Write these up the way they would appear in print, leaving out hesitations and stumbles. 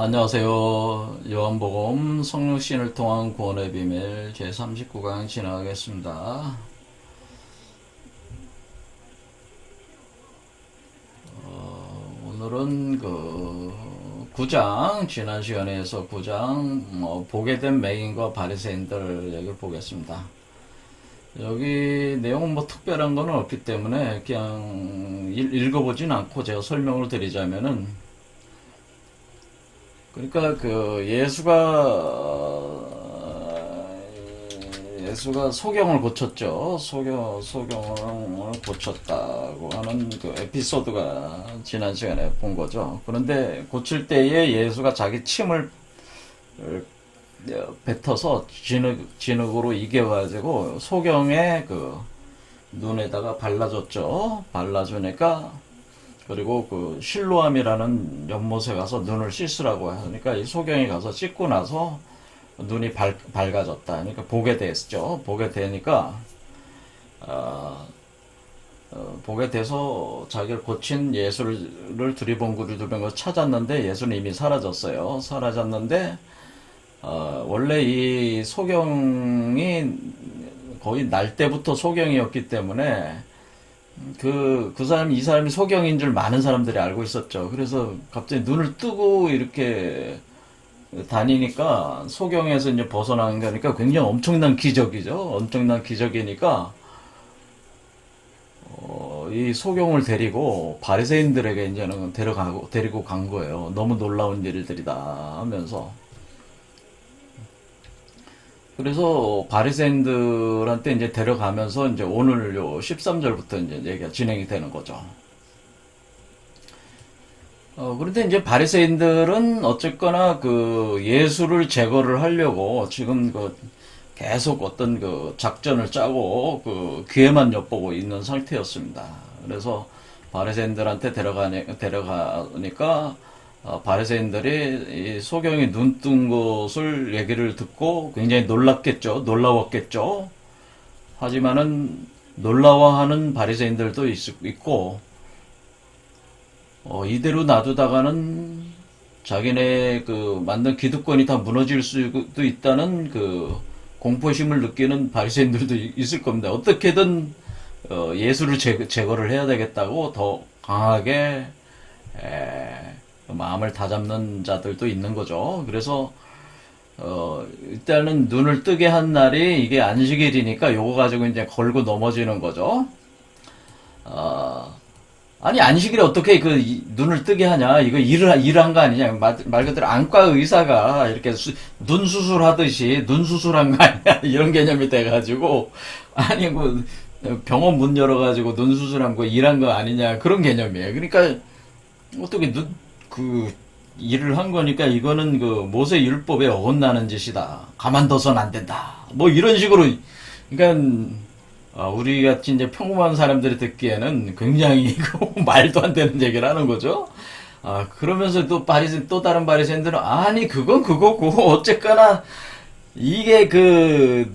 안녕하세요. 요한복음 성령신을 통한 구원의 비밀 제39강 진행하겠습니다. 오늘은 그 9장, 지난 시간에서 9장 보게 된 맹인과 바리새인들 얘기를 보겠습니다. 여기 내용은 뭐 특별한 건 없기 때문에 그냥 읽어보진 않고 제가 설명을 드리자면은, 그러니까 그 예수가 소경을 고쳤죠. 소경을 고쳤다고 하는 그 에피소드가 지난 시간에 본 거죠. 그런데 고칠 때에 예수가 자기 침을 뱉어서 진흙으로 이겨가지고 소경의 그 눈에다가 발라줬죠. 발라주니까, 그리고 그 실로암이라는 연못에 가서 눈을 씻으라고 하니까 이 소경이 가서 씻고 나서 눈이 밝아졌다. 그러니까 보게 됐죠. 보게 되니까 보게 돼서 자기를 고친 예수를 두리번거리면서 찾았는데 예수는 이미 사라졌어요. 사라졌는데 원래 이 소경이 거의 날 때부터 소경이었기 때문에 이 사람이 소경인 줄 많은 사람들이 알고 있었죠. 그래서 갑자기 눈을 뜨고 이렇게 다니니까 소경에서 이제 벗어나는 거니까 굉장히 엄청난 기적이죠. 엄청난 기적이니까, 이 소경을 데리고 바리새인들에게 이제는 데리고 간 거예요. 너무 놀라운 일들이다 하면서. 그래서 바리새인들한테 이제 데려가면서 이제 오늘 요 13절부터 이제 얘기가 진행이 되는 거죠. 그런데 이제 바리새인들은 어쨌거나 그 예수를 제거를 하려고 지금 그 계속 어떤 그 작전을 짜고 그 기회만 엿보고 있는 상태였습니다. 그래서 바리새인들한테 데려가니까 바리새인들이 이 소경이 눈 뜬 것을 얘기를 듣고 굉장히 놀라웠겠죠. 하지만은 놀라워하는 바리새인들도 있고, 이대로 놔두다가는 자기네 그 만든 기득권이 다 무너질 수도 있다는 그 공포심을 느끼는 바리새인들도 있을 겁니다. 어떻게든 예수를 제거를 해야 되겠다고 더 강하게 마음을 다잡는 자들도 있는 거죠. 그래서 일단은 눈을 뜨게 한 날이 이게 안식일이니까 요거 가지고 이제 걸고 넘어지는 거죠. 아니, 안식일에 어떻게 그 눈을 뜨게 하냐? 이거 일한 거 아니냐? 말 그대로 안과 의사가 이렇게 눈 수술하듯이 눈 수술한 거 아니야? 이런 개념이 돼가지고, 아니, 뭐, 병원 문 열어가지고 눈 수술한 거 일한 거 아니냐? 그런 개념이에요. 그러니까, 어떻게 일을 한 거니까 이거는 그 모세 율법에 어긋나는 짓이다. 가만둬선 안 된다. 뭐 이런 식으로, 그러니까, 우리 같이 이제 평범한 사람들이 듣기에는 굉장히 말도 안 되는 얘기를 하는 거죠. 그러면서 또 다른 바리새인들은 아니 그건 그거고 어쨌거나 이게 그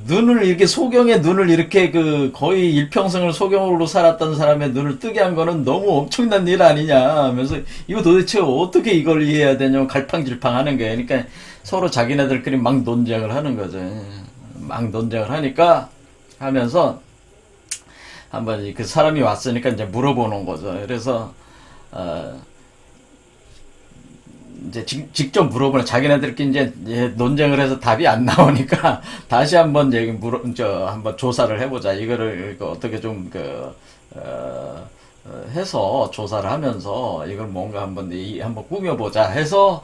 소경의 눈을 이렇게 그 거의 일평생을 소경으로 살았던 사람의 눈을 뜨게 한 거는 너무 엄청난 일 아니냐 하면서 이거 도대체 어떻게 이걸 이해해야 되냐고 갈팡질팡 하는 거예요. 그러니까 서로 자기네들끼리 막 논쟁을 하는 거죠. 막 논쟁을 하면서 한번 그 사람이 왔으니까 이제 물어보는 거죠. 그래서 이제 직접 물어보는, 자기네들끼리 이제 논쟁을 해서 답이 안 나오니까 다시 한번 한번 조사를 해보자. 이거를 어떻게 좀 해서 조사를 하면서 이걸 뭔가 한번 꾸며보자 해서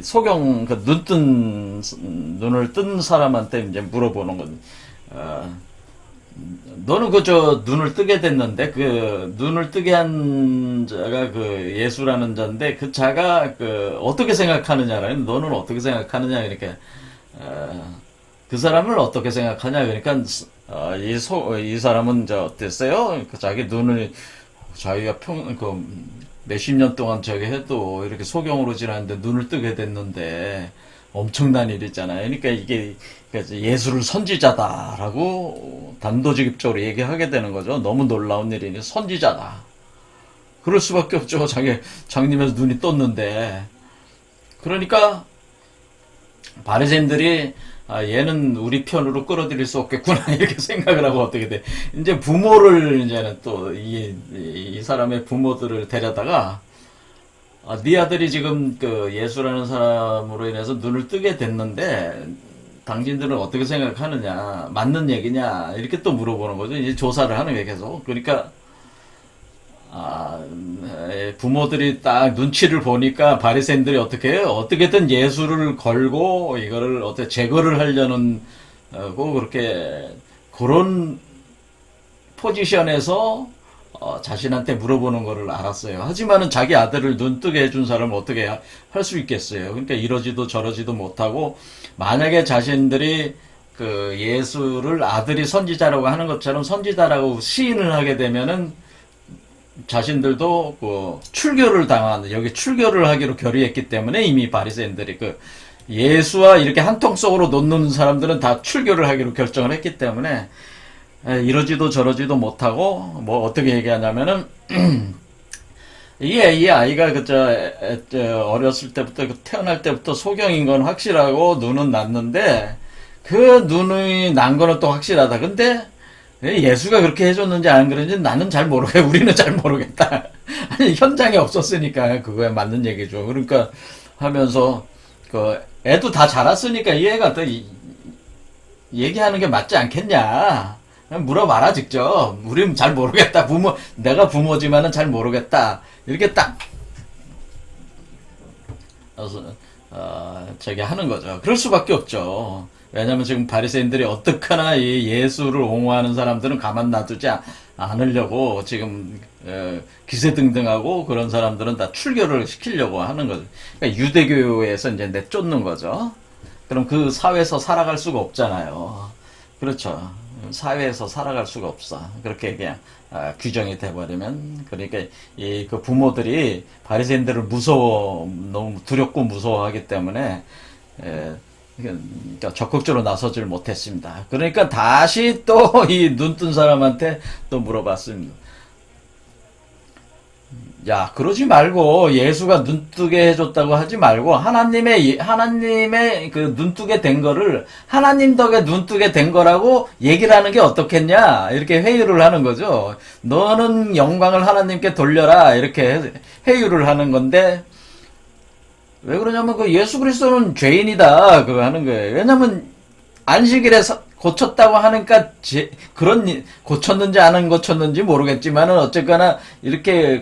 소경 눈을 뜬 사람한테 이제 물어보는 거죠. 너는 눈을 뜨게 됐는데, 눈을 뜨게 한 자가 예수라는 자인데, 그 자가 어떻게 생각하느냐라는, 너는 어떻게 생각하느냐, 그러니까, 그 사람을 어떻게 생각하냐, 그러니까, 이 사람은 어땠어요? 자기가 몇십 년 동안 해도 이렇게 소경으로 지났는데 눈을 뜨게 됐는데, 엄청난 일이잖아요. 그러니까 이게 예수를 선지자다라고 단도직입적으로 얘기하게 되는 거죠. 너무 놀라운 일이니 선지자다. 그럴 수밖에 없죠. 장님에서 눈이 떴는데. 그러니까 바리새인들이 얘는 우리 편으로 끌어들일 수 없겠구나 이렇게 생각을 하고 어떻게 돼? 이제 부모를 이제는 또 이 사람의 부모들을 데려다가 네 아들이 지금 그 예수라는 사람으로 인해서 눈을 뜨게 됐는데 당신들은 어떻게 생각하느냐? 맞는 얘기냐? 이렇게 또 물어보는 거죠. 이제 조사를 하는 게 계속. 그러니까 부모들이 딱 눈치를 보니까 바리새인들이 어떻게 해요? 어떻게든 예수를 걸고 이거를 어떻게 제거를 하려는 그렇게 그런 포지션에서 자신한테 물어보는 거를 알았어요. 하지만은 자기 아들을 눈뜨게 해준 사람은 어떻게 할 수 있겠어요? 그러니까 이러지도 저러지도 못하고 만약에 자신들이 그 예수를 아들이 선지자라고 하는 것처럼 선지자라고 시인을 하게 되면은 자신들도 그 출교를 당하는 여기 출교를 하기로 결의했기 때문에 이미 바리새인들이 그 예수와 이렇게 한통 속으로 놓는 사람들은 다 출교를 하기로 결정을 했기 때문에 이러지도 저러지도 못하고 뭐 어떻게 얘기하냐면은 이 아이가 어렸을 때부터 태어날 때부터 소경인 건 확실하고 눈은 났는데 그 눈이 난 거는 또 확실하다. 근데 예수가 그렇게 해줬는지 안 그런지 나는 잘 모르겠다. 우리는 잘 모르겠다. 아니 현장에 없었으니까 그거에 맞는 얘기죠. 그러니까 하면서 그 애도 다 자랐으니까 이 애가 또 얘기하는 게 맞지 않겠냐. 물어봐라 직접. 우리는 잘 모르겠다. 내가 부모지만은 잘 모르겠다. 이렇게 딱 저기 하는 거죠. 그럴 수밖에 없죠. 왜냐면 지금 바리새인들이 어떡하나 이 예수를 옹호하는 사람들은 가만 놔두지 않으려고 지금 기세등등하고 그런 사람들은 다 출교를 시키려고 하는 거죠. 그러니까 유대교에서 이제 내쫓는 거죠. 그럼 그 사회에서 살아갈 수가 없잖아요. 그렇죠. 사회에서 살아갈 수가 없어. 그렇게 그냥 규정이 돼버리면. 그러니까 그 부모들이 바리새인들을 너무 두렵고 무서워하기 때문에 그러니까 적극적으로 나서질 못했습니다. 그러니까 다시 또 이 눈뜬 사람한테 또 물어봤습니다. 야, 그러지 말고 예수가 눈뜨게 해줬다고 하지 말고 하나님의 그 눈뜨게 된 거를 하나님 덕에 눈뜨게 된 거라고 얘기를 하는 게 어떻겠냐 이렇게 회유를 하는 거죠. 너는 영광을 하나님께 돌려라 이렇게 회유를 하는 건데 왜 그러냐면 그 예수 그리스도는 죄인이다 그거 하는 거예요. 왜냐면 안식일에 고쳤다고 하니까 고쳤는지 안 고쳤는지 모르겠지만은 어쨌거나 이렇게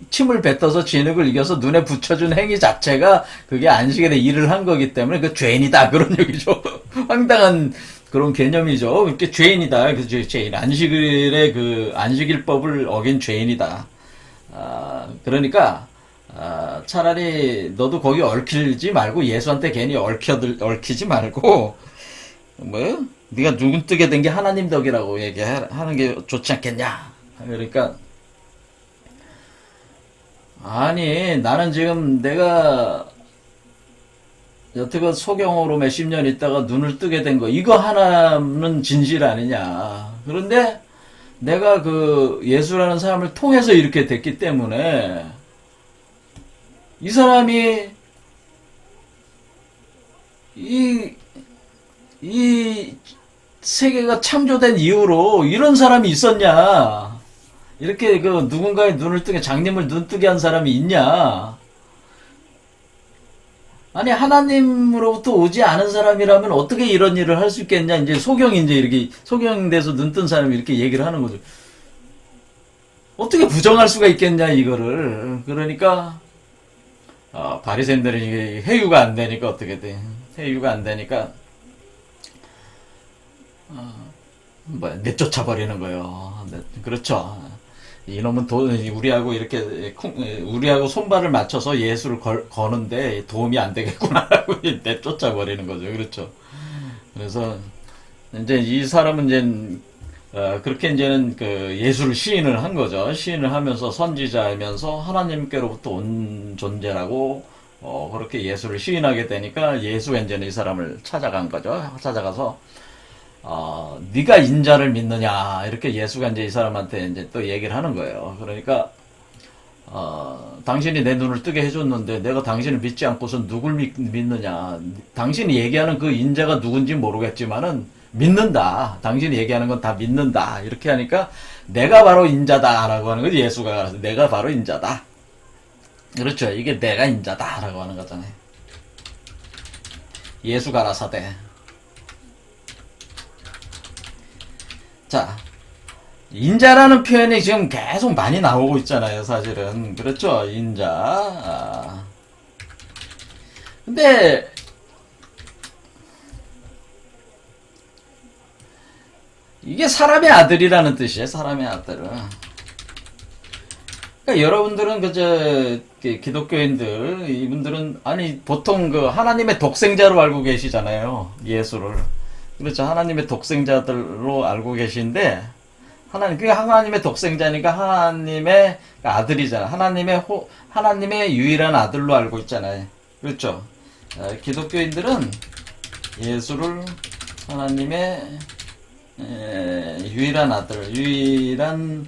침을 뱉어서 진흙을 이겨서 눈에 붙여준 행위 자체가 그게 안식일에 일을 한 거기 때문에 그 죄인이다 그런 얘기죠. 황당한 그런 개념이죠. 이렇게 죄인이다. 그 죄인 안식일에 그 안식일법을 어긴 죄인이다. 그러니까 차라리 너도 거기 얽히지 말고 예수한테 괜히 얽히지 말고 네가 눈 뜨게 된 게 하나님 덕이라고 얘기하는 게 좋지 않겠냐. 그러니까 아니 나는 지금 내가 여태껏 소경으로 몇십 년 있다가 눈을 뜨게 된 거 이거 하나는 진실 아니냐. 그런데 내가 그 예수라는 사람을 통해서 이렇게 됐기 때문에 이 사람이 이 세계가 창조된 이후로 이런 사람이 있었냐? 이렇게 그 누군가의 눈을 뜨게 장님을 눈 뜨게 한 사람이 있냐? 아니 하나님으로부터 오지 않은 사람이라면 어떻게 이런 일을 할 수 있겠냐? 이제 이렇게 소경돼서 눈 뜬 사람이 이렇게 얘기를 하는 거죠. 어떻게 부정할 수가 있겠냐 이거를. 그러니까 바리새인들은 이게 회유가 안 되니까 어떻게 돼? 회유가 안 되니까 내쫓아 버리는 거예요. 그렇죠. 이놈은 우리하고 손발을 맞춰서 예수를 거는데 도움이 안 되겠구나라고 내쫓아 버리는 거죠. 그렇죠. 그래서 이제 이 사람은 이제 그렇게 이제는 그 예수를 시인을 한 거죠. 시인을 하면서 선지자이면서 하나님께로부터 온 존재라고 그렇게 예수를 시인하게 되니까 예수가 이제는 이 사람을 찾아간 거죠. 찾아가서 네가 인자를 믿느냐 이렇게 예수가 이제 이 사람한테 이제 또 얘기를 하는 거예요. 그러니까 당신이 내 눈을 뜨게 해줬는데 내가 당신을 믿지 않고서 누굴 믿느냐. 당신이 얘기하는 그 인자가 누군지 모르겠지만은 믿는다. 당신이 얘기하는 건 다 믿는다. 이렇게 하니까 내가 바로 인자다라고 하는 거지. 예수가 내가 바로 인자다. 그렇죠. 이게 내가 인자다라고 하는 거잖아요. 예수 가라사대. 자, 인자라는 표현이 지금 계속 많이 나오고 있잖아요, 사실은. 그렇죠, 인자. 근데, 이게 사람의 아들이라는 뜻이에요, 사람의 아들은. 그러니까 여러분들은 기독교인들, 이분들은, 아니, 보통 하나님의 독생자로 알고 계시잖아요, 예수를. 그렇죠, 하나님의 독생자들로 알고 계신데, 하나님의 독생자니까 하나님의 아들이잖아. 하나님의 유일한 아들로 알고 있잖아요. 그렇죠? 기독교인들은 예수를 하나님의 유일한 아들, 유일한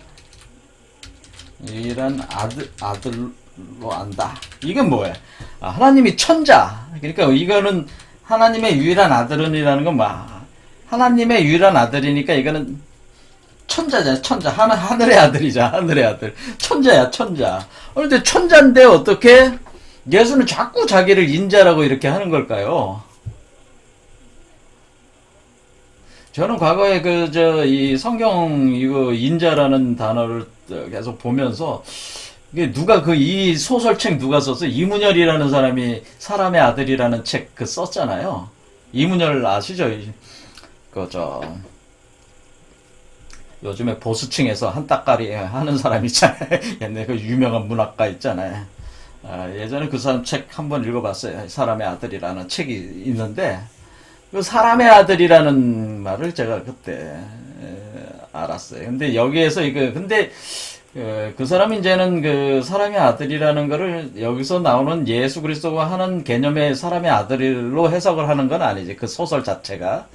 아들로 안다. 이건 뭐야? 하나님이 천자. 그러니까 이거는 하나님의 유일한 아들은이라는 건 하나님의 유일한 아들이니까 이거는 천자잖아, 천자. 하늘의 아들이자, 하늘의 아들. 천자야, 천자. 그런데 천자인데 어떻게 예수는 자꾸 자기를 인자라고 이렇게 하는 걸까요? 저는 과거에 이 성경, 이거, 인자라는 단어를 계속 보면서, 이게 이 소설책 누가 썼어? 이문열이라는 사람이 사람의 아들이라는 책 썼잖아요. 이문열 아시죠? 요즘에 보수층에서 한따까리 하는 사람 있잖아요. 옛날에 유명한 문학가 있잖아요. 예전에 그 사람 책 한번 읽어봤어요. 사람의 아들이라는 책이 있는데, 그 사람의 아들이라는 말을 제가 그때 알았어요. 근데 여기에서 그 사람이 이제는 사람의 아들이라는 거를 여기서 나오는 예수 그리스도가 하는 개념의 사람의 아들로 해석을 하는 건 아니지. 그 소설 자체가.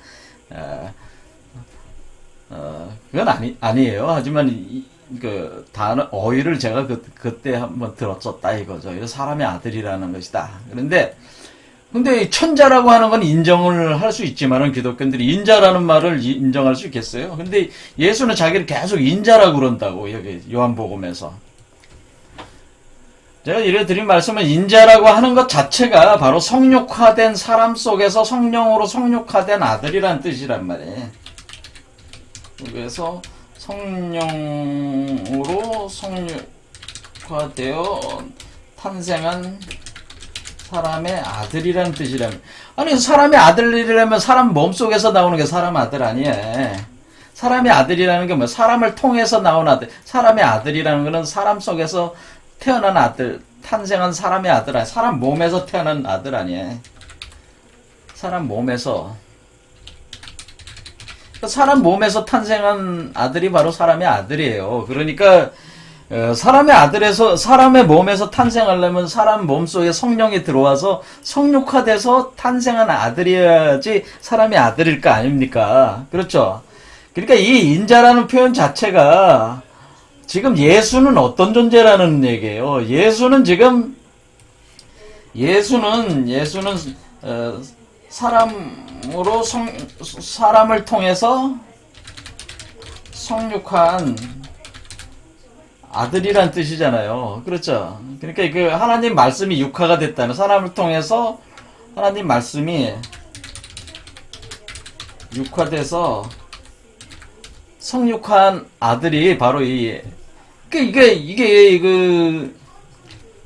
그건 아니에요. 하지만 단어 어휘를 제가 그때 한번 들었었다 이거죠. 사람의 아들이라는 것이다. 근데 천자라고 하는 건 인정을 할 수 있지만은 기독교인들이 인자라는 말을 인정할 수 있겠어요? 근데 예수는 자기를 계속 인자라고 그런다고 여기 요한복음에서. 제가 이래 드린 말씀은 인자라고 하는 것 자체가 바로 성육화된 사람 속에서 성령으로 성육화된 아들이란 뜻이란 말이에요. 그래서 성령으로 성육화되어 탄생한 사람의 아들이라는 뜻이라면, 아니 사람의 아들이라면 사람 몸속에서 나오는 게 사람 아들 아니에요. 사람의 아들이라는 게 사람을 통해서 나온 아들. 사람의 아들이라는 거는 사람 속에서 태어난 아들, 탄생한 사람의 아들 아니에요. 사람 몸에서 태어난 아들 아니에요. 사람 몸에서 탄생한 아들이 바로 사람의 아들이에요. 그러니까 사람의 몸에서 탄생하려면 사람 몸속에 성령이 들어와서 성육화돼서 탄생한 아들이어야지 사람의 아들일 거 아닙니까? 그렇죠? 그러니까 이 인자라는 표현 자체가 지금 예수는 어떤 존재라는 얘기예요. 예수는 사람을 통해서 성육한 아들이란 뜻이잖아요. 그렇죠? 그러니까 하나님 말씀이 육화가 됐다는, 사람을 통해서 하나님 말씀이 육화돼서 성육한 아들이 바로 이게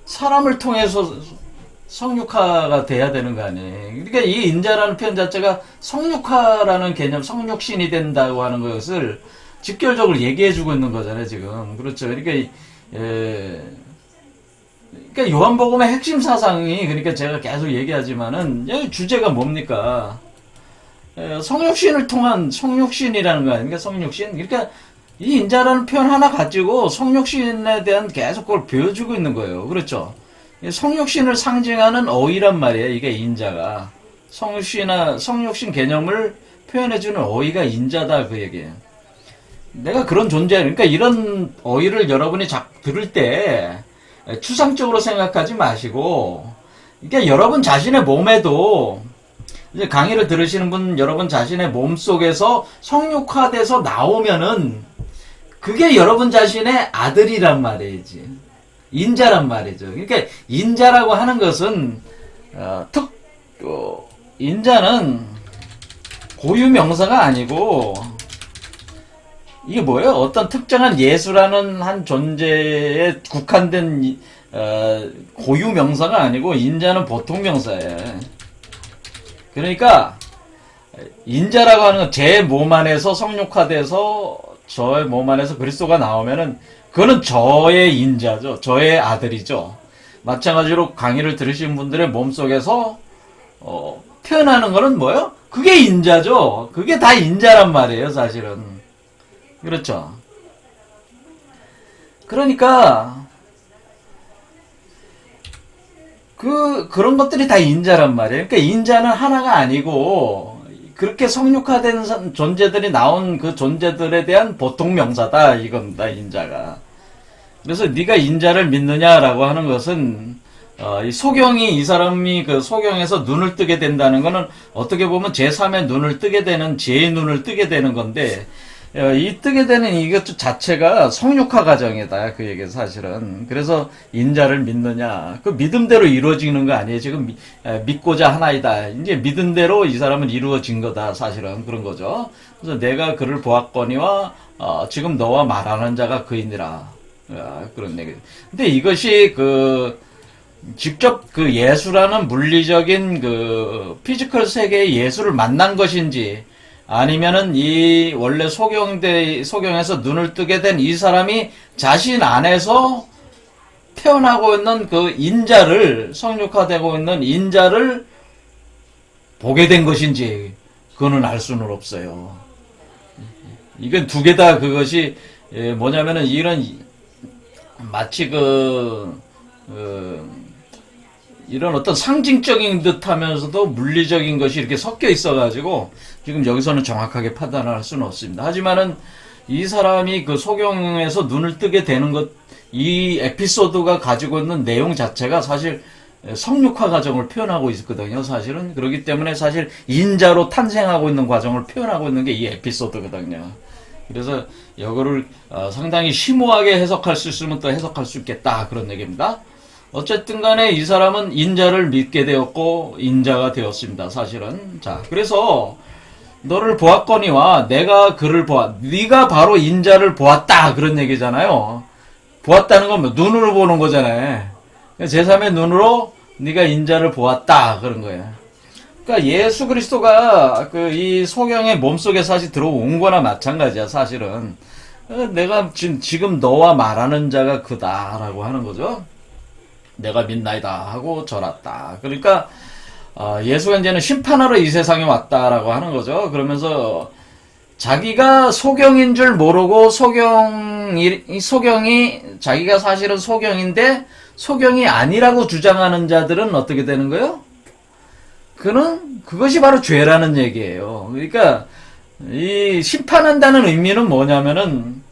사람을 통해서 성육화가 돼야 되는 거 아니에요. 그러니까 이 인자라는 표현 자체가 성육화라는 개념, 성육신이 된다고 하는 것을 직결적으로 얘기해주고 있는 거잖아요, 지금. 그렇죠. 그러니까 요한복음의 핵심 사상이, 그러니까 제가 계속 얘기하지만은, 주제가 뭡니까? 성육신을 통한 성육신이라는 거 아닙니까? 성육신? 그러니까 이 인자라는 표현 하나 가지고 성육신에 대한 계속 그걸 보여주고 있는 거예요. 그렇죠. 성육신을 상징하는 어휘란 말이에요. 이게 인자가. 성육신 개념을 표현해주는 어휘가 인자다, 그 얘기예요. 내가 그런 존재야. 그러니까 이런 어휘를 여러분이 들을 때 추상적으로 생각하지 마시고, 그러니까 여러분 자신의 몸에도, 이제 강의를 들으시는 분 여러분 자신의 몸 속에서 성육화돼서 나오면은 그게 여러분 자신의 아들이란 말이지. 인자란 말이죠. 그러니까 인자라고 하는 것은 인자는 고유 명사가 아니고 이게 뭐예요? 어떤 특정한 예수라는 한 존재에 국한된 고유 명사가 아니고 인자는 보통 명사예요. 그러니까 인자라고 하는 건 제 몸 안에서 성육화돼서 저의 몸 안에서 그리스도가 나오면은 그거는 저의 인자죠. 저의 아들이죠. 마찬가지로 강의를 들으신 분들의 몸속에서 태어나는 거는 뭐예요? 그게 인자죠. 그게 다 인자란 말이에요, 사실은. 그렇죠. 그러니까 그런 것들이 다 인자란 말이에요. 그러니까 인자는 하나가 아니고 그렇게 성육화된 존재들이 나온 그 존재들에 대한 보통 명사다 이겁니다. 인자가. 그래서 네가 인자를 믿느냐라고 하는 것은 이 소경이 이 사람이 그 소경에서 눈을 뜨게 된다는 것은 어떻게 보면 제3의 눈을 뜨게 되는 제 눈을 뜨게 되는 건데 이 뜨게 되는 이것 자체가 성육화 과정이다. 그 얘기 사실은. 그래서 인자를 믿느냐. 그 믿음대로 이루어지는 거 아니에요. 지금 믿고자 하나이다. 이제 믿음대로 이 사람은 이루어진 거다. 사실은 그런 거죠. 그래서 내가 그를 보았거니와 지금 너와 말하는 자가 그이니라. 그런 얘기. 근데 이것이 직접 예수라는 물리적인 피지컬 세계의 예수를 만난 것인지 아니면은 이 원래 소경에서 눈을 뜨게 된 이 사람이 자신 안에서 태어나고 있는 그 인자를 성육화되고 있는 인자를 보게 된 것인지 그거는 알 수는 없어요. 이건 두 개 다 그것이 뭐냐면은 이런 마치 이런 어떤 상징적인 듯 하면서도 물리적인 것이 이렇게 섞여 있어가지고 지금 여기서는 정확하게 판단을 할 수는 없습니다. 하지만은 이 사람이 그 소경에서 눈을 뜨게 되는 것, 이 에피소드가 가지고 있는 내용 자체가 사실 성육화 과정을 표현하고 있거든요. 사실은. 그렇기 때문에 사실 인자로 탄생하고 있는 과정을 표현하고 있는 게 이 에피소드거든요. 그래서 이거를 상당히 심오하게 해석할 수 있으면 또 해석할 수 있겠다. 그런 얘기입니다. 어쨌든 간에 이 사람은 인자를 믿게 되었고 인자가 되었습니다. 사실은. 자, 그래서 너를 보았거니와 내가 그를 네가 바로 인자를 보았다. 그런 얘기잖아요. 보았다는 건 뭐 눈으로 보는 거잖아요. 제3의 눈으로 네가 인자를 보았다. 그런 거예요. 그러니까 예수 그리스도가 이 소경의 몸속에 사실 들어온 거나 마찬가지야. 사실은. 내가 지금 너와 말하는 자가 그다라고 하는 거죠. 내가 믿나이다 하고 절았다. 그러니까 예수가 이제는 심판하러 이 세상에 왔다라고 하는 거죠. 그러면서 자기가 소경인 줄 모르고 소경이 자기가 사실은 소경인데 소경이 아니라고 주장하는 자들은 어떻게 되는 거예요? 그것이 바로 죄라는 얘기예요. 그러니까 이 심판한다는 의미는 뭐냐면은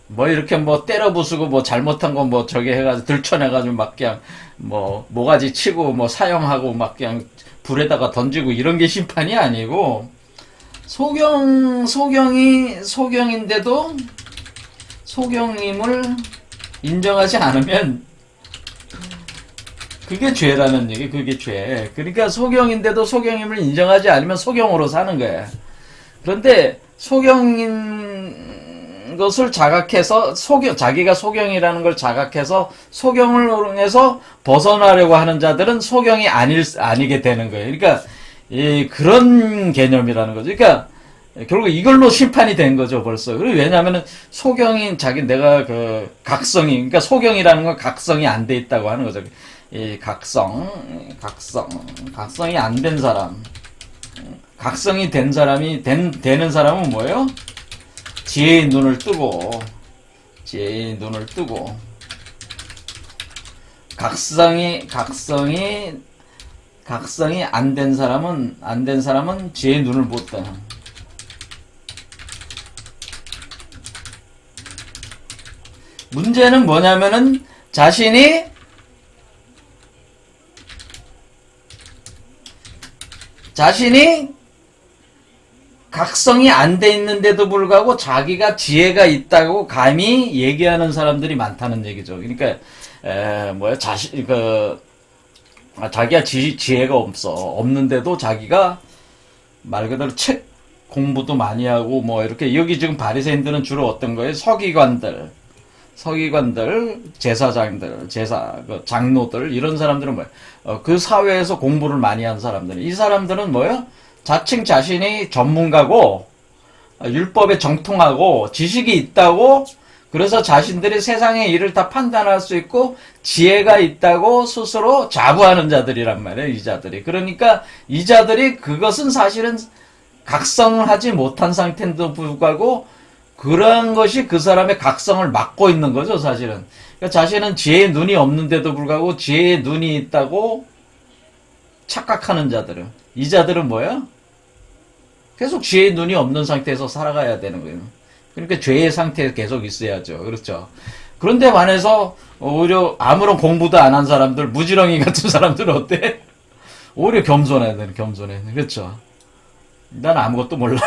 뭐 이렇게 뭐 때려 부수고 뭐 잘못한 거 뭐 저기 해가지고 들춰내가지고 막 그냥 뭐 모가지 치고 뭐 사형하고 막 그냥 불에다가 던지고 이런 게 심판이 아니고 소경이 소경인데도 소경임을 인정하지 않으면 그게 죄라는 얘기. 그게 죄. 그러니까 소경인데도 소경임을 인정하지 않으면 소경으로 사는 거야. 그런데 소경인 것을 자각해서 자기가 소경이라는 걸 자각해서 소경을 해서 벗어나려고 하는 자들은 소경이 아니게 되는 거예요. 그러니까 그런 개념이라는 거죠. 그러니까 결국 이걸로 심판이 된 거죠, 벌써. 그리고 왜냐하면은 소경인 내가 각성이 그러니까 소경이라는 건 각성이 안 돼 있다고 하는 거죠. 이 각성이 안 된 사람, 각성이 된 사람이 되는 사람은 뭐예요? 지혜의 눈을 뜨고 각성이 안 된 사람은 지혜의 눈을 못 떠. 문제는 뭐냐면은 자신이 자신이 각성이 안 돼 있는데도 불구하고 자기가 지혜가 있다고 감히 얘기하는 사람들이 많다는 얘기죠. 그러니까 자기가 지혜가 없는데도 자기가 말 그대로 책 공부도 많이 하고 뭐 이렇게 여기 지금 바리새인들은 주로 어떤 거예요? 서기관들, 제사장들, 장로들 이런 사람들은 뭐예요? 그 사회에서 공부를 많이 한 사람들. 이 사람들은 뭐예요? 자칭 자신이 전문가고 율법에 정통하고 지식이 있다고 그래서 자신들이 세상의 일을 다 판단할 수 있고 지혜가 있다고 스스로 자부하는 자들이란 말이에요. 이 자들이. 그러니까 이 자들이 그것은 사실은 각성을 하지 못한 상태인데도 불구하고 그런 것이 그 사람의 각성을 막고 있는 거죠. 사실은. 그러니까 자신은 지혜의 눈이 없는데도 불구하고 지혜의 눈이 있다고 착각하는 자들은. 이 자들은 뭐야? 계속 지혜의 눈이 없는 상태에서 살아가야 되는 거예요. 그러니까 죄의 상태에 계속 있어야죠. 그렇죠. 그런데 반해서 오히려 아무런 공부도 안 한 사람들, 무지렁이 같은 사람들은 어때? 오히려 겸손해야 되는, 겸손해. 그렇죠. 난 아무것도 몰라.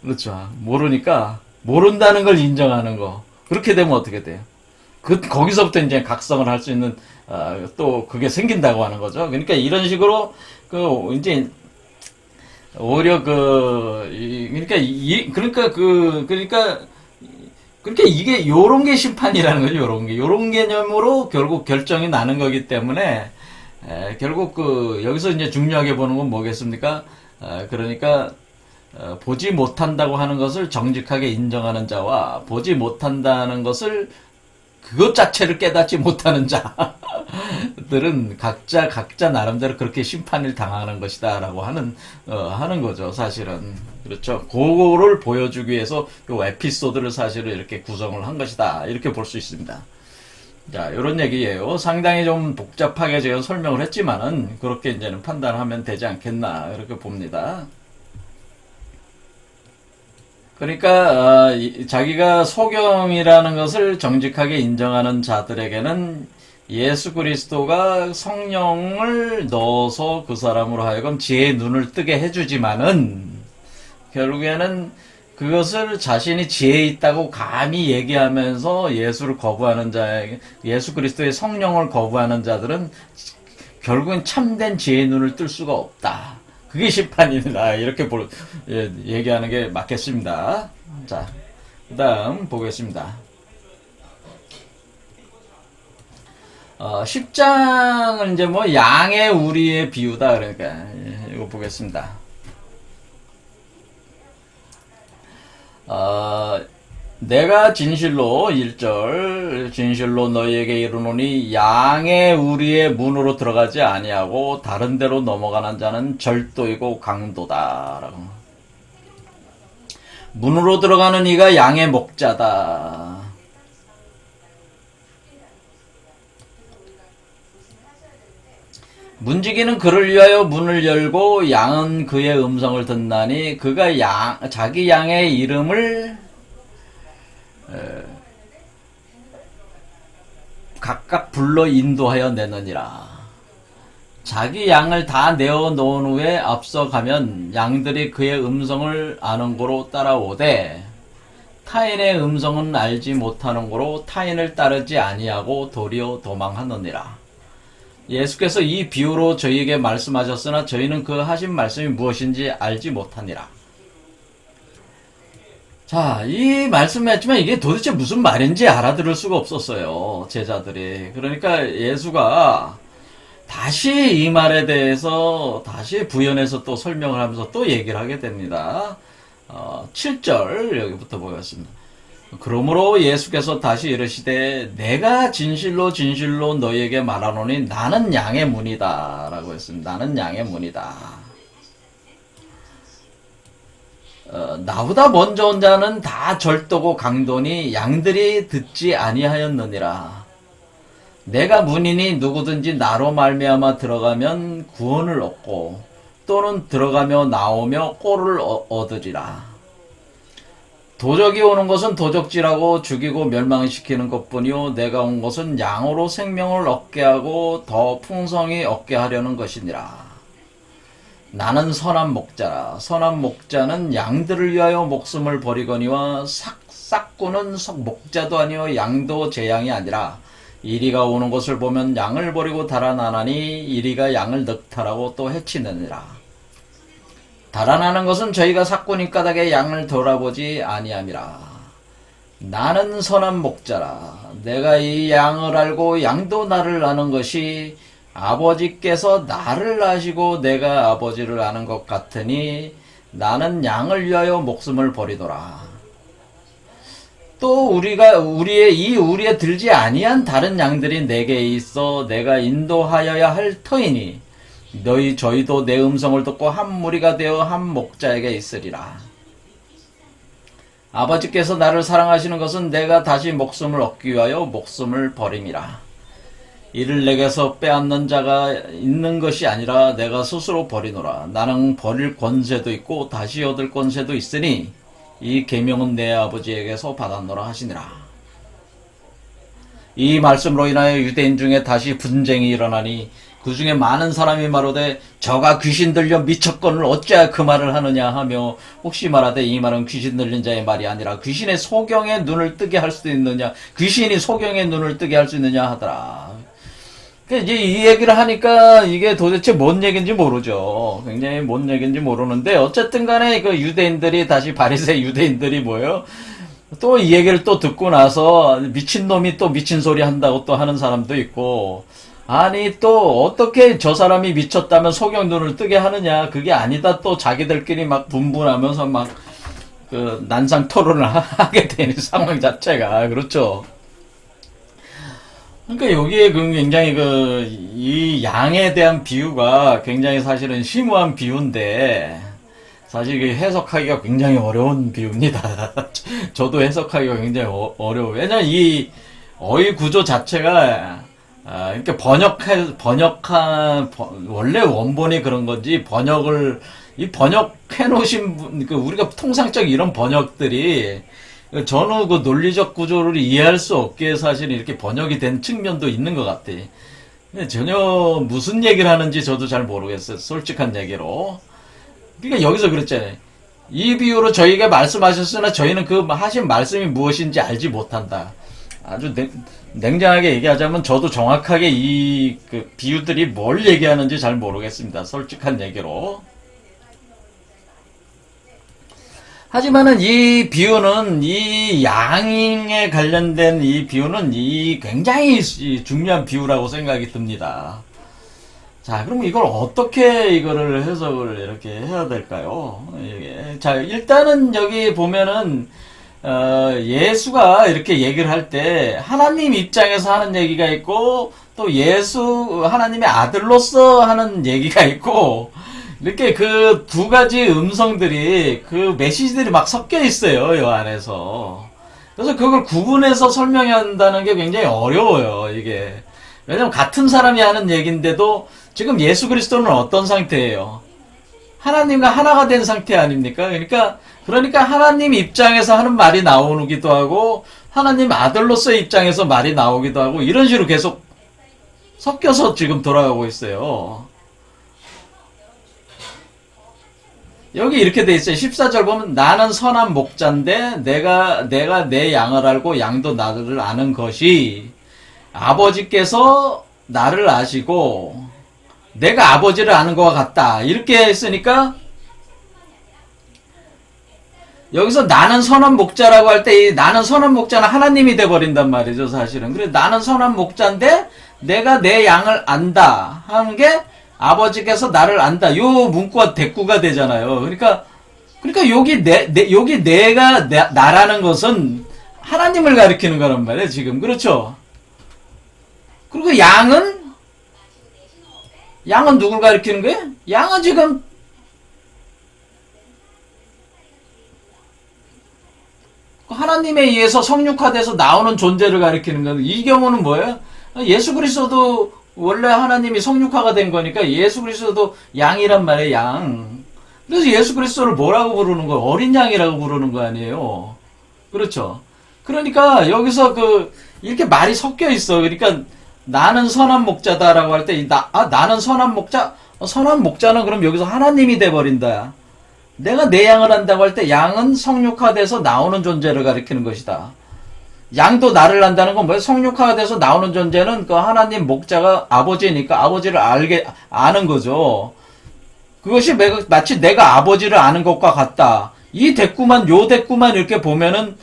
그렇죠. 모르니까, 모른다는 걸 인정하는 거. 그렇게 되면 어떻게 돼요? 거기서부터 이제 각성을 할 수 있는, 또 그게 생긴다고 하는 거죠. 그러니까 이런 식으로, 이제, 오히려 그러니까 이게 요런 게 심판이라는 거죠. 요런 개념으로 결국 결정이 나는 거기 때문에 결국 여기서 이제 중요하게 보는 건 뭐겠습니까? 그러니까 보지 못한다고 하는 것을 정직하게 인정하는 자와 보지 못한다는 것을 그것 자체를 깨닫지 못하는 자들은 각자 나름대로 그렇게 심판을 당하는 것이다라고 하는 거죠, 사실은. 그렇죠. 그거를 보여주기 위해서 요 에피소드를 사실은 이렇게 구성을 한 것이다. 이렇게 볼 수 있습니다. 자, 요런 얘기예요. 상당히 좀 복잡하게 제가 설명을 했지만은 그렇게 이제는 판단하면 되지 않겠나, 이렇게 봅니다. 그러니까 자기가 소경이라는 것을 정직하게 인정하는 자들에게는 예수 그리스도가 성령을 넣어서 그 사람으로 하여금 지혜의 눈을 뜨게 해주지만은 결국에는 그것을 자신이 지혜 있다고 감히 얘기하면서 예수를 거부하는 자에게, 예수 그리스도의 성령을 거부하는 자들은 결국엔 참된 지혜의 눈을 뜰 수가 없다. 그게 심판이다. 이렇게 얘기하는 게 맞겠습니다. 자, 그 다음 보겠습니다. 10장은 이제 뭐 양의 우리의 비유다. 그러니까 이거 보겠습니다. 내가 진실로 1절 진실로 너희에게 이르노니 양의 우리의 문으로 들어가지 아니하고 다른 데로 넘어가는 자는 절도이고 강도다. 라고. 문으로 들어가는 이가 양의 목자다. 문지기는 그를 위하여 문을 열고 양은 그의 음성을 듣나니 그가 자기 양의 이름을 각각 불러 인도하여 내느니라. 자기 양을 다 내어 놓은 후에 앞서가면 양들이 그의 음성을 아는 고로 따라오되 타인의 음성은 알지 못하는 고로 타인을 따르지 아니하고 도리어 도망하느니라. 예수께서 이 비유로 저희에게 말씀하셨으나 저희는 그 하신 말씀이 무엇인지 알지 못하니라. 자, 이 말씀을 했지만 이게 도대체 무슨 말인지 알아들을 수가 없었어요, 제자들이. 그러니까 예수가 다시 이 말에 대해서 다시 부연해서 또 설명을 하면서 또 얘기를 하게 됩니다. 7절 여기부터 보겠습니다. 그러므로 예수께서 다시 이르시되 내가 진실로 진실로 너희에게 말하노니 나는 양의 문이다 라고 했습니다. 나는 양의 문이다. 나보다 먼저 온 자는 다 절도고 강도니 양들이 듣지 아니하였느니라. 내가 문이니 누구든지 나로 말미암아 들어가면 구원을 얻고 또는 들어가며 나오며 꼴을 얻으리라. 도적이 오는 것은 도적질하고 죽이고 멸망시키는 것뿐이요 내가 온 것은 양으로 생명을 얻게 하고 더 풍성히 얻게 하려는 것이니라. 나는 선한 목자라. 선한 목자는 양들을 위하여 목숨을 버리거니와 싹구는 목자도 아니요 양도 제 양이 아니라 이리가 오는 것을 보면 양을 버리고 달아나나니 이리가 양을 늑탈하고 또 해치느니라. 달아나는 것은 저희가 삭군이 까닭에 양을 돌아보지 아니함이라. 나는 선한 목자라. 내가 이 양을 알고 양도 나를 아는 것이 아버지께서 나를 아시고 내가 아버지를 아는 것 같으니 나는 양을 위하여 목숨을 버리더라. 또 우리에 들지 아니한 다른 양들이 내게 있어 내가 인도하여야 할 터이니 저희도 내 음성을 듣고 한 무리가 되어 한 목자에게 있으리라. 아버지께서 나를 사랑하시는 것은 내가 다시 목숨을 얻기 위하여 목숨을 버림이라. 이를 내게서 빼앗는 자가 있는 것이 아니라 내가 스스로 버리노라. 나는 버릴 권세도 있고 다시 얻을 권세도 있으니 이 계명은 내 아버지에게서 받았노라 하시니라. 이 말씀으로 인하여 유대인 중에 다시 분쟁이 일어나니 그 중에 많은 사람이 말하되 저가 귀신 들려 미쳤거늘 어찌하여 그 말을 하느냐 하며 혹시 말하되 이 말은 귀신 들린 자의 말이 아니라 귀신의 소경의 눈을 뜨게 할 수도 있느냐 귀신이 소경의 눈을 뜨게 할 수 있느냐 하더라. 이제 이 얘기를 하니까 이게 도대체 뭔 얘기인지 모르죠. 굉장히 뭔 얘기인지 모르는데 어쨌든 간에 그 유대인들이 다시 바리새 유대인들이 뭐예요? 또 이 얘기를 또 듣고 나서 미친놈이 또 미친 소리 한다고 또 하는 사람도 있고 아니 또 어떻게 저 사람이 미쳤다면 소경 눈을 뜨게 하느냐 그게 아니다 또 자기들끼리 막 분분하면서 막 그 난상 토론을 하게 되는 상황 자체가 그렇죠. 그러니까 여기에 굉장히 이 양에 대한 비유가 굉장히 사실은 심오한 비유인데 사실 해석하기가 굉장히 어려운 비유입니다. 저도 해석하기가 굉장히 어려워요. 왜냐면 이 어휘 구조 자체가 그러니까 원래 원본이 그런 건지 번역해 놓으신 분, 우리가 통상적 이런 번역들이 전후 그 논리적 구조를 이해할 수 없게 사실 이렇게 번역이 된 측면도 있는 것 같아. 전혀 무슨 얘기를 하는지 저도 잘 모르겠어요. 솔직한 얘기로. 그러니까 여기서 그랬잖아요. 이 비유로 저희가 말씀하셨으나 저희는 그 하신 말씀이 무엇인지 알지 못한다. 아주 냉정하게 얘기하자면 저도 정확하게 이 그 비유들이 뭘 얘기하는지 잘 모르겠습니다. 솔직한 얘기로. 하지만은 이 비유는 이 양에 관련된 이 비유는 이 굉장히 중요한 비유라고 생각이 듭니다. 자, 그럼 이걸 어떻게 이거를 해석을 이렇게 해야 될까요? 자, 일단은 여기 보면은 예수가 이렇게 얘기를 할 때 하나님 입장에서 하는 얘기가 있고 또 하나님의 아들로서 하는 얘기가 있고 이렇게 그 두 가지 음성들이 그 메시지들이 막 섞여 있어요. 이 안에서. 그래서 그걸 구분해서 설명한다는 게 굉장히 어려워요. 이게. 왜냐면 같은 사람이 하는 얘기인데도 지금 예수 그리스도는 어떤 상태예요? 하나님과 하나가 된 상태 아닙니까? 그러니까 하나님 입장에서 하는 말이 나오기도 하고 하나님 아들로서의 입장에서 말이 나오기도 하고 이런 식으로 계속 섞여서 지금 돌아가고 있어요. 여기 이렇게 돼 있어요. 14절 보면 나는 선한 목자인데 내가 내 양을 알고 양도 나를 아는 것이 아버지께서 나를 아시고 내가 아버지를 아는 것과 같다. 이렇게 했으니까 여기서 나는 선한 목자라고 할 때 이 나는 선한 목자는 하나님이 돼버린단 말이죠. 사실은. 그래 나는 선한 목자인데 내가 내 양을 안다 하는 게 아버지께서 나를 안다. 요 문구가 대꾸가 되잖아요. 그러니까 여기 여기 내가 나라는 것은 하나님을 가리키는 거란 말이에요. 지금 그렇죠. 그리고 양은 누굴 가리키는 거예요? 양은 지금 하나님에 의해서 성육화돼서 나오는 존재를 가리키는 거예요. 이 경우는 뭐예요? 예수 그리스도도 원래 하나님이 성육화가 된 거니까 예수 그리스도도 양이란 말이에요. 양. 그래서 예수 그리스도를 뭐라고 부르는 거예요? 어린 양이라고 부르는 거 아니에요. 그렇죠. 그러니까 여기서 이렇게 말이 섞여 있어. 그러니까 나는 선한 목자다라고 할 때, 나는 선한 목자? 선한 목자는 그럼 여기서 하나님이 돼버린다. 내가 내 양을 한다고 할 때 양은 성육화돼서 나오는 존재를 가리키는 것이다. 양도 나를 한다는 건 뭐예요? 성육화가 돼서 나오는 존재는 그 하나님 목자가 아버지니까 아버지를 아는 거죠. 그것이 마치 내가 아버지를 아는 것과 같다. 이 대꾸만, 요 대꾸만 이렇게 보면은,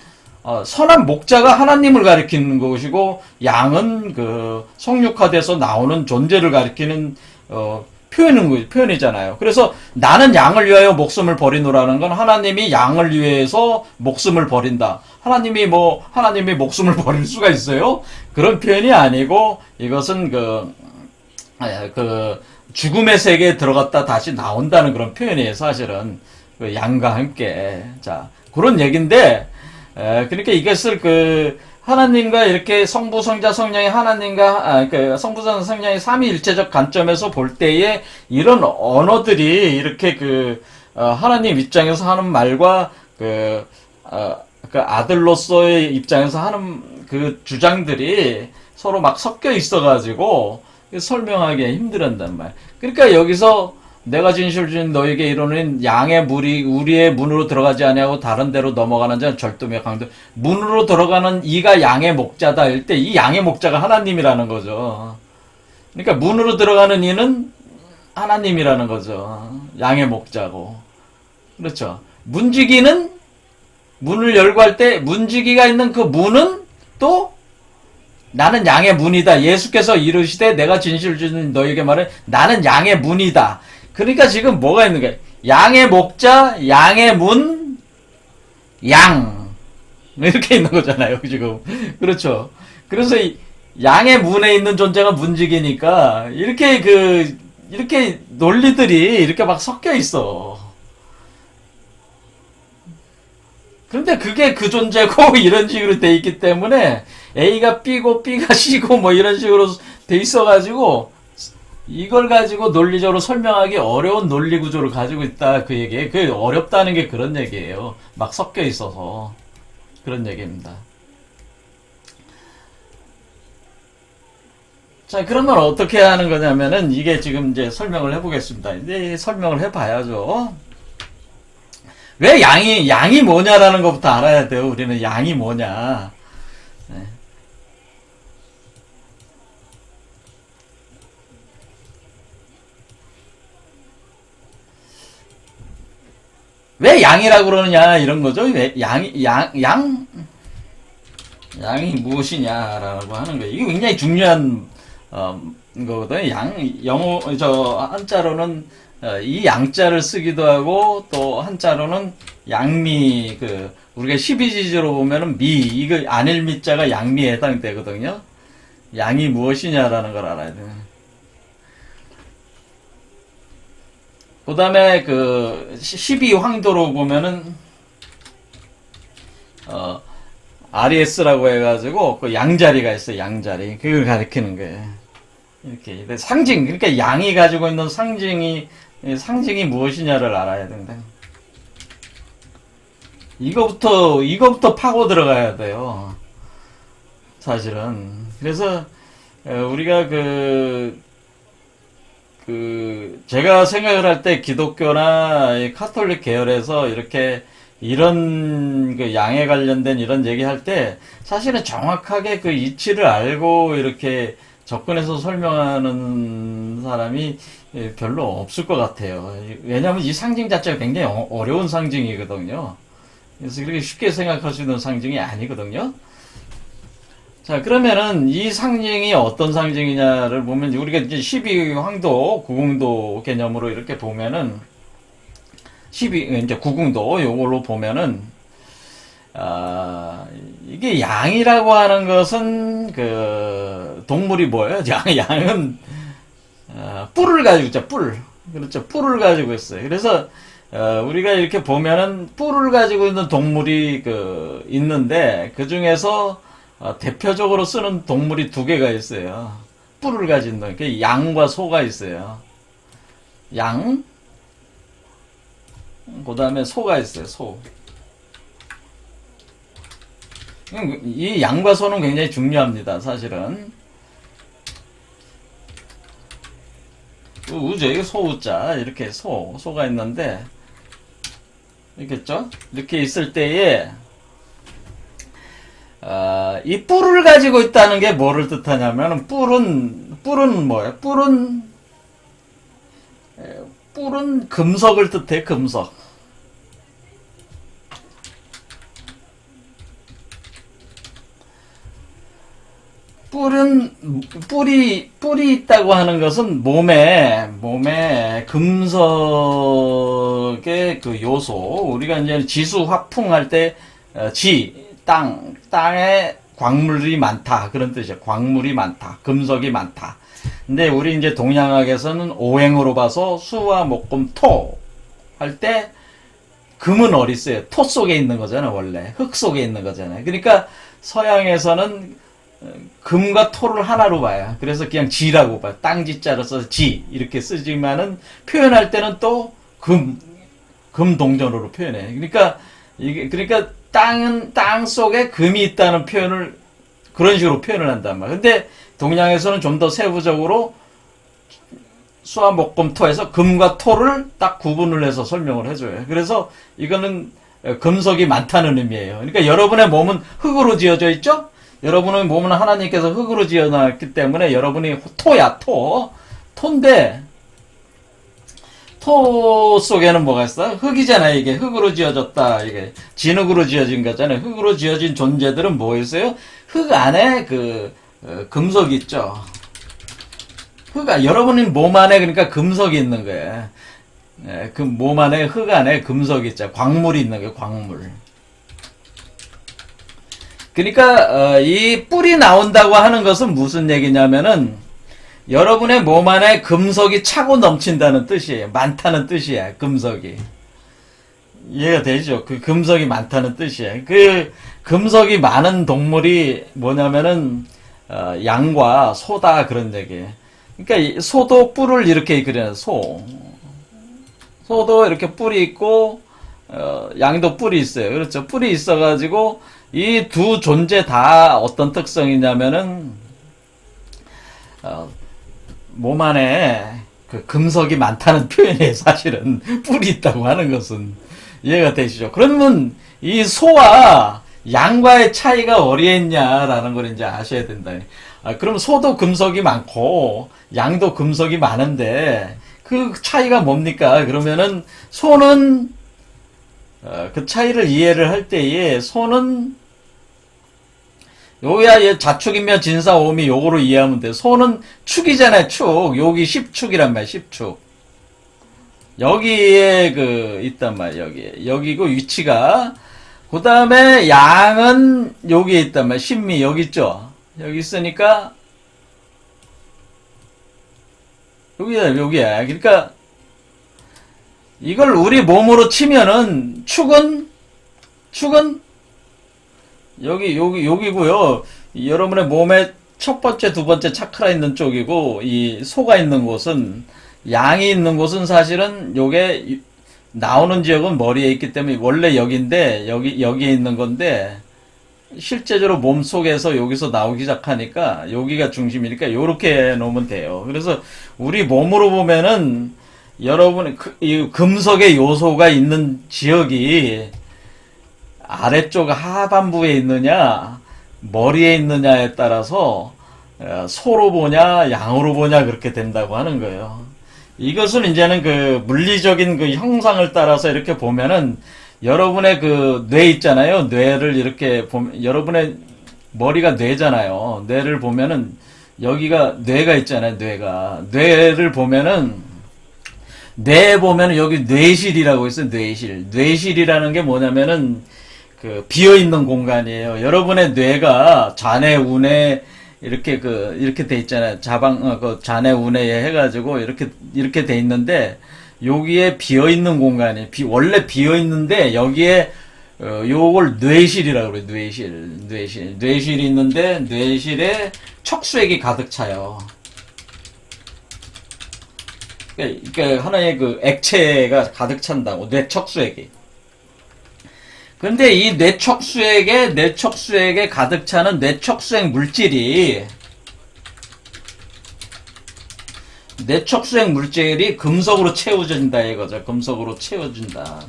선한 목자가 하나님을 가리키는 것이고, 양은 성육화돼서 나오는 존재를 가리키는, 표현이잖아요. 그래서 나는 양을 위하여 목숨을 버리노라는 건 하나님이 양을 위해서 목숨을 버린다. 하나님이 목숨을 버릴 수가 있어요? 그런 표현이 아니고, 이것은 죽음의 세계에 들어갔다 다시 나온다는 그런 표현이에요, 사실은. 양과 함께. 자, 그런 얘기인데, 그러니까 이것을 하나님과 이렇게 성부, 성자, 성령이 하나님과, 성부, 성자, 성령이 삼위일체적 관점에서 볼 때에 이런 언어들이 이렇게 하나님 입장에서 하는 말과 아들로서의 입장에서 하는 주장들이 서로 막 섞여 있어가지고 설명하기 힘들었단 말. 그러니까 여기서 내가 진실을 주는 너에게 이르노니 양의 물이 우리의 문으로 들어가지 아니하고 다른 데로 넘어가는 자는 절도며 강도. 문으로 들어가는 이가 양의 목자다 할 때 이 양의 목자가 하나님이라는 거죠. 그러니까 문으로 들어가는 이는 하나님이라는 거죠. 양의 목자고. 그렇죠. 문지기는 문을 열고 할 때 문지기가 있는 그 문은 또 나는 양의 문이다. 예수께서 이르시되 내가 진실을 주는 너에게 말해 나는 양의 문이다. 그러니까 지금 뭐가 있는 거야? 양의 목자, 양의 문, 양. 이렇게 있는 거잖아요, 지금. 그렇죠. 그래서 양의 문에 있는 존재가 문지기니까, 이렇게 논리들이 이렇게 막 섞여 있어. 그런데 그게 그 존재고, 이런 식으로 돼 있기 때문에, A가 B고, B가 C고, 뭐 이런 식으로 돼 있어가지고, 이걸 가지고 논리적으로 설명하기 어려운 논리 구조를 가지고 있다. 그 얘기예요. 어렵다는 게 그런 얘기예요. 막 섞여 있어서. 그런 얘기입니다. 자, 그러면 어떻게 하는 거냐면은, 이게 지금 이제 설명을 해보겠습니다. 이제 설명을 해봐야죠. 왜 양이 뭐냐라는 것부터 알아야 돼요. 우리는 양이 뭐냐. 네. 왜 양이라고 그러느냐, 이런 거죠. 왜 양이 무엇이냐라고 하는 거예요. 이게 굉장히 중요한, 거거든요. 한자로는, 이 양자를 쓰기도 하고, 또 한자로는 양미, 우리가 12지지로 보면은 이거 안일미자가 양미에 해당되거든요. 양이 무엇이냐라는 걸 알아야 돼요. 그 다음에 12황도로 보면은, RES라고 해가지고, 양자리가 있어요, 양자리. 그걸 가리키는 거예요. 이렇게. 상징, 그러니까 양이 가지고 있는 상징이 무엇이냐를 알아야 된다. 이거부터 파고 들어가야 돼요. 사실은. 그래서, 우리가 제가 생각을 할 때 기독교나 카톨릭 계열에서 이런 양에 관련된 이런 얘기 할 때 사실은 정확하게 이치를 알고 이렇게 접근해서 설명하는 사람이 별로 없을 것 같아요. 왜냐하면 이 상징 자체가 굉장히 어려운 상징이거든요. 그래서 그렇게 쉽게 생각할 수 있는 상징이 아니거든요. 자, 그러면은 이 상징이 어떤 상징이냐를 보면 우리가 이제 12황도, 구궁도 개념으로 이렇게 보면은 이제 구궁도 요걸로 보면은 이게 양이라고 하는 것은 동물이 뭐예요? 양은 뿔을 가지고 있죠. 뿔. 그렇죠. 뿔을 가지고 있어요. 그래서 우리가 이렇게 보면은 뿔을 가지고 있는 동물이 있는데 그 중에서 대표적으로 쓰는 동물이 두 개가 있어요. 뿔을 가진 양과 소가 있어요. 양, 그 다음에 소가 있어요. 소. 이 양과 소는 굉장히 중요합니다, 사실은. 우죠. 이게 소우자. 이렇게 소가 있는데, 있겠죠? 이렇게 있을 때에, 이 뿔을 가지고 있다는 게 뭐를 뜻하냐면, 뿔은 뭐예요? 뿔은 금석을 뜻해, 금석. 뿔이 있다고 하는 것은 몸에 금속의 그 요소, 우리가 이제 지수 화풍할 때, 땅에 광물이 많다. 그런 뜻이죠. 광물이 많다. 금속이 많다. 근데 우리 이제 동양학에서는 오행으로 봐서 수화, 목금, 토 할 때, 금은 어디 있어요? 토 속에 있는 거잖아요, 원래. 흙 속에 있는 거잖아요. 그러니까 서양에서는 금과 토를 하나로 봐요. 그래서 그냥 지라고 봐요. 땅지자로 써서 지 이렇게 쓰지만은 표현할 때는 또 금동전으로 표현해. 그러니까 땅 속에 금이 있다는 표현을 그런 식으로 표현을 한단 말이에요. 근데 동양에서는 좀 더 세부적으로 수화 목금 토에서 금과 토를 딱 구분을 해서 설명을 해줘요. 그래서 이거는 금속이 많다는 의미예요. 그러니까 여러분의 몸은 흙으로 지어져 있죠? 여러분의 몸은 하나님께서 흙으로 지어놨기 때문에 여러분이 토야, 토인데, 토 속에는 뭐가 있어? 흙이잖아요, 이게. 흙으로 지어졌다. 이게. 진흙으로 지어진 거잖아요. 흙으로 지어진 존재들은 뭐 있어요? 흙 안에 금속이 있죠. 여러분의 몸 안에 그러니까 금속이 있는 거예요. 그 몸 안에 흙 안에 금속이 있죠. 광물이 있는 거예요, 광물. 그러니까 이 뿔이 나온다고 하는 것은 무슨 얘기냐면은 여러분의 몸 안에 금속이 차고 넘친다는 뜻이에요. 많다는 뜻이야. 금속이. 이해가 되죠? 그 금속이 많다는 뜻이에요. 그 금속이 많은 동물이 뭐냐면은 양과 소다 그런 얘기예요. 그러니까 소도 뿔을 이렇게 그려요. 소도 이렇게 뿔이 있고 양도 뿔이 있어요. 그렇죠? 뿔이 있어가지고 이 두 존재 다 어떤 특성이냐면은 몸 안에 그 금속이 많다는 표현이에요. 사실은 뿔이 있다고 하는 것은 이해가 되시죠? 그러면 이 소와 양과의 차이가 어디에 있냐라는 걸 이제 아셔야 된다. 그럼 소도 금속이 많고 양도 금속이 많은데 그 차이가 뭡니까? 그러면은 소는 그 차이를 이해를 할 때에 소는 요야 자축이며 진사오미 요거로 이해하면 돼. 소는 축이잖아요. 축. 여기 10축이란 말이야. 10축. 여기에 있단 말이야. 여기고 위치가. 그 다음에 양은 여기에 있단 말이야. 신미 여기 있죠. 여기 있으니까 여기야. 그러니까 이걸 우리 몸으로 치면은 축은 여기고요. 여러분의 몸에 첫 번째, 두 번째 차크라 있는 쪽이고, 이 소가 있는 곳은, 양이 있는 곳은 사실은 요게 나오는 지역은 머리에 있기 때문에 원래 여기인데, 여기에 있는 건데, 실제적으로 몸 속에서 여기서 나오기 시작하니까, 여기가 중심이니까 요렇게 놓으면 돼요. 그래서 우리 몸으로 보면은, 여러분, 이 금속의 요소가 있는 지역이, 아래쪽 하반부에 있느냐 머리에 있느냐에 따라서 소로 보냐 양으로 보냐 그렇게 된다고 하는 거예요. 이것은 이제는 그 물리적인 그 형상을 따라서 이렇게 보면은 여러분의 그 뇌 있잖아요. 뇌를 이렇게 보면 여러분의 머리가 뇌잖아요. 뇌를 보면은 여기가 뇌가 있잖아요. 뇌를 보면은 뇌에 보면은 여기 뇌실이라고 있어요. 뇌실이라는 게 뭐냐면은 비어있는 공간이에요. 여러분의 뇌가 잔해, 운해, 이렇게 돼 있잖아요. 잔해, 운해에 해가지고, 이렇게 돼 있는데, 여기에 비어있는 공간이, 원래 비어있는데, 여기에, 요걸 뇌실이라고 그래요. 뇌실이 있는데, 뇌실에 척수액이 가득 차요. 그러니까 하나의 액체가 가득 찬다고, 뇌 척수액이. 근데 이 뇌척수액에 가득 차는 뇌척수액 물질이 금속으로 채워진다 이거죠. 금속으로 채워진다.